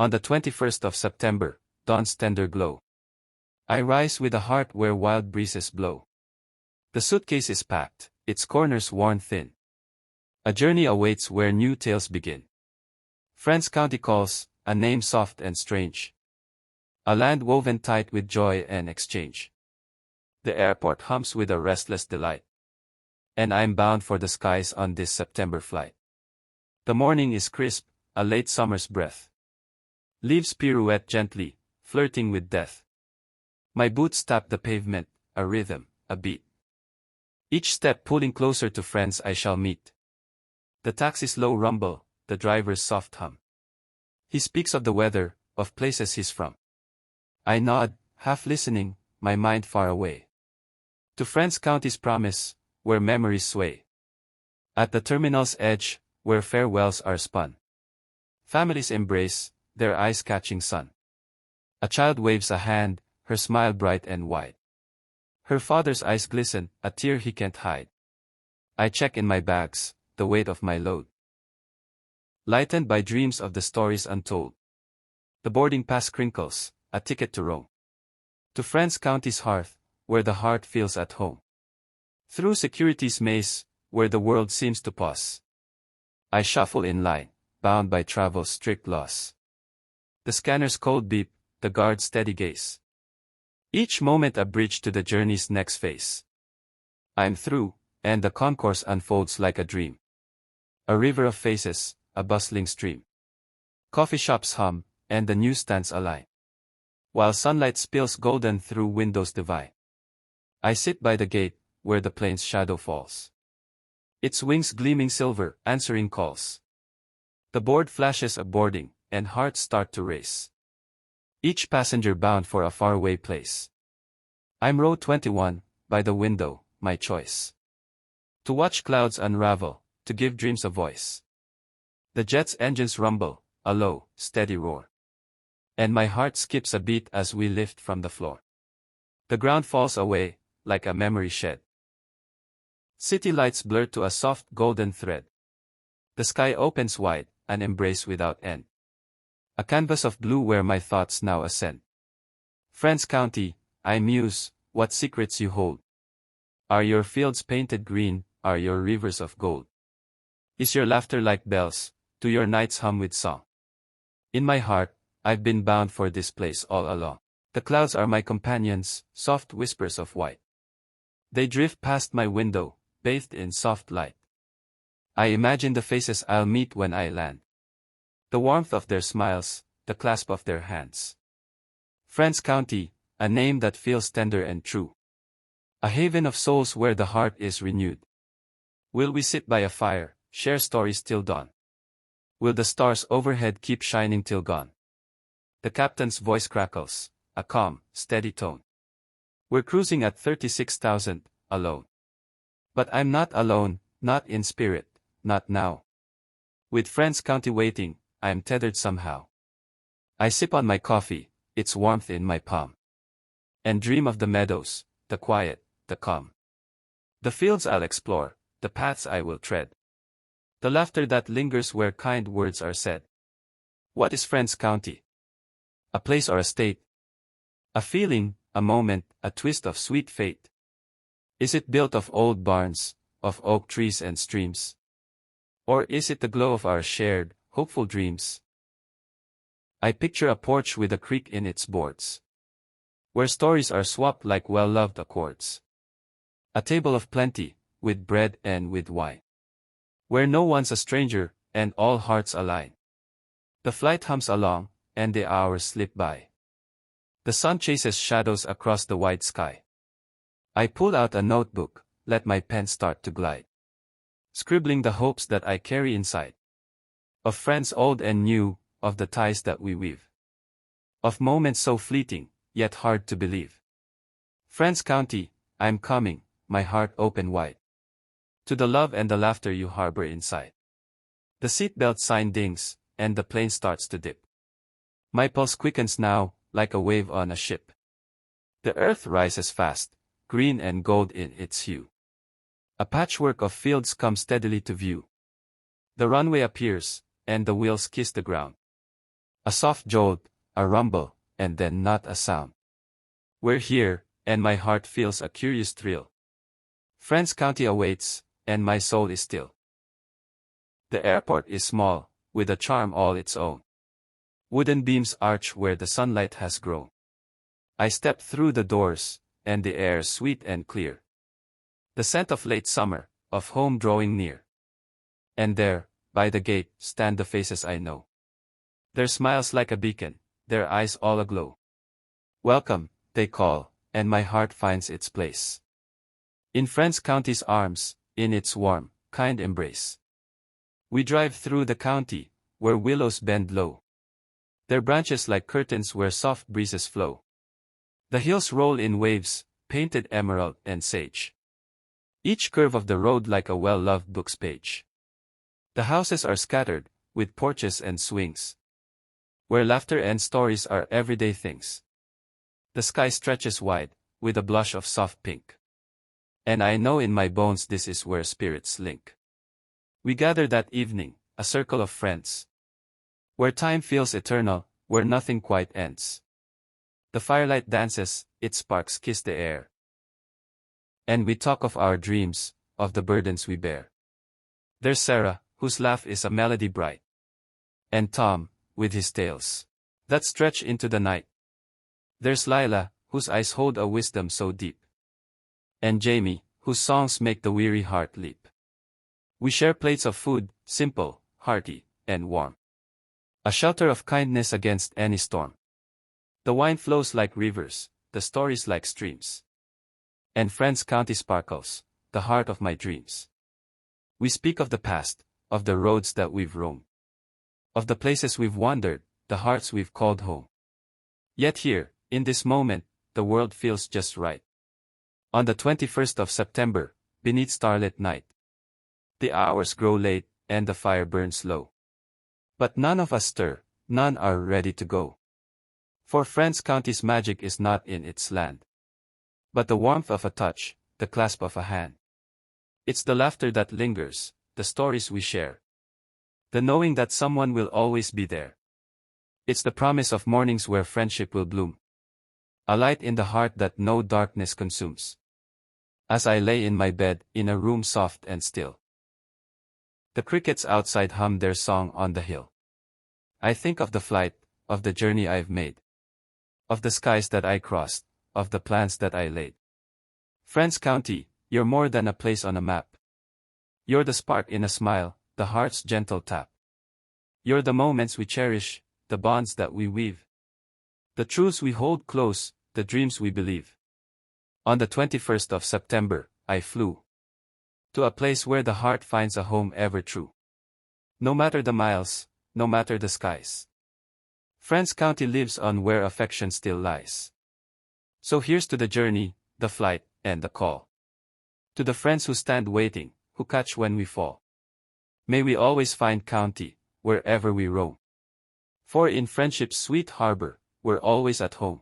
On the 21st of September, dawn's tender glow. I rise with a heart where wild breezes blow. The suitcase is packed, its corners worn thin. A journey awaits where new tales begin. Friends County calls, a name soft and strange. A land woven tight with joy and exchange. The airport hums with a restless delight. And I'm bound for the skies on this September flight. The morning is crisp, a late summer's breath. Leaves pirouette gently, flirting with death. My boots tap the pavement, a rhythm, a beat. Each step pulling closer to friends I shall meet. The taxi's low rumble, the driver's soft hum. He speaks of the weather, of places he's from. I nod, half listening, my mind far away. To Friends County's promise, where memories sway. At the terminal's edge, where farewells are spun. Families embrace, their eyes catching sun. A child waves a hand, her smile bright and wide. Her father's eyes glisten, a tear he can't hide. I check in my bags, the weight of my load. Lightened by dreams of the stories untold. The boarding pass crinkles, a ticket to Rome. To Friends County's hearth, where the heart feels at home. Through security's maze, where the world seems to pause. I shuffle in line, bound by travel's strict laws. The scanner's cold beep, the guard's steady gaze. Each moment a bridge to the journey's next phase. I'm through, and the concourse unfolds like a dream. A river of faces, a bustling stream. Coffee shops hum, and the newsstands align. While sunlight spills golden through windows divine. I sit by the gate, where the plane's shadow falls. Its wings gleaming silver, answering calls. The board flashes a boarding, and hearts start to race. Each passenger bound for a faraway place. I'm row 21, by the window, my choice. To watch clouds unravel, to give dreams a voice. The jet's engines rumble, a low, steady roar. And my heart skips a beat as we lift from the floor. The ground falls away, like a memory shed. City lights blur to a soft golden thread. The sky opens wide, an embrace without end. A canvas of blue where my thoughts now ascend. Friends County, I muse, what secrets you hold. Are your fields painted green, are your rivers of gold? Is your laughter like bells, do your nights hum with song? In my heart, I've been bound for this place all along. The clouds are my companions, soft whispers of white. They drift past my window, bathed in soft light. I imagine the faces I'll meet when I land. The warmth of their smiles, the clasp of their hands. Friends County, a name that feels tender and true. A haven of souls where the heart is renewed. Will we sit by a fire, share stories till dawn? Will the stars overhead keep shining till gone? The captain's voice crackles, a calm, steady tone. We're cruising at 36,000, alone. But I'm not alone, not in spirit, not now. With Friends County waiting, I am tethered somehow. I sip on my coffee, its warmth in my palm. And dream of the meadows, the quiet, the calm. The fields I'll explore, the paths I will tread. The laughter that lingers where kind words are said. What is Friends County? A place or a state? A feeling, a moment, a twist of sweet fate. Is it built of old barns, of oak trees and streams? Or is it the glow of our shared, hopeful dreams? I picture a porch with a creak in its boards, where stories are swapped like well-loved accords. A table of plenty, with bread and with wine, where no one's a stranger, and all hearts align. The flight hums along, and the hours slip by. The sun chases shadows across the wide sky. I pull out a notebook, let my pen start to glide, scribbling the hopes that I carry inside. Of friends old and new, of the ties that we weave. Of moments so fleeting, yet hard to believe. Friends County, I'm coming, my heart open wide. To the love and the laughter you harbor inside. The seatbelt sign dings, and the plane starts to dip. My pulse quickens now, like a wave on a ship. The earth rises fast, green and gold in its hue. A patchwork of fields comes steadily to view. The runway appears, and the wheels kiss the ground. A soft jolt, a rumble, and then not a sound. We're here, and my heart feels a curious thrill. Friends County awaits, and my soul is still. The airport is small, with a charm all its own. Wooden beams arch where the sunlight has grown. I step through the doors, and the air's sweet and clear. The scent of late summer, of home drawing near. And there, by the gate, stand the faces I know. Their smiles like a beacon, their eyes all aglow. Welcome, they call, and my heart finds its place. In Friends County's arms, in its warm, kind embrace. We drive through the county, where willows bend low. Their branches like curtains where soft breezes flow. The hills roll in waves, painted emerald and sage. Each curve of the road like a well-loved book's page. The houses are scattered, with porches and swings. Where laughter and stories are everyday things. The sky stretches wide, with a blush of soft pink. And I know in my bones this is where spirits link. We gather that evening, a circle of friends. Where time feels eternal, where nothing quite ends. The firelight dances, its sparks kiss the air. And we talk of our dreams, of the burdens we bear. There's Sarah, whose laugh is a melody bright. And Tom, with his tales that stretch into the night. There's Lila, whose eyes hold a wisdom so deep. And Jamie, whose songs make the weary heart leap. We share plates of food, simple, hearty, and warm. A shelter of kindness against any storm. The wine flows like rivers, the stories like streams. And Friends County sparkles, the heart of my dreams. We speak of the past, of the roads that we've roamed. Of the places we've wandered, the hearts we've called home. Yet here, in this moment, the world feels just right. On the 21st of September, beneath starlit night. The hours grow late, and the fire burns low. But none of us stir, none are ready to go. For Friends County's magic is not in its land. But the warmth of a touch, the clasp of a hand. It's the laughter that lingers, the stories we share. The knowing that someone will always be there. It's the promise of mornings where friendship will bloom. A light in the heart that no darkness consumes. As I lay in my bed, in a room soft and still. The crickets outside hum their song on the hill. I think of the flight, of the journey I've made. Of the skies that I crossed, of the plans that I laid. Friends County, you're more than a place on a map. You're the spark in a smile, the heart's gentle tap. You're the moments we cherish, the bonds that we weave. The truths we hold close, the dreams we believe. On the 21st of September, I flew to a place where the heart finds a home ever true. No matter the miles, no matter the skies. Friends County lives on where affection still lies. So here's to the journey, the flight, and the call. To the friends who stand waiting, who catch when we fall. May we always find County, wherever we roam. For in friendship's sweet harbor, we're always at home.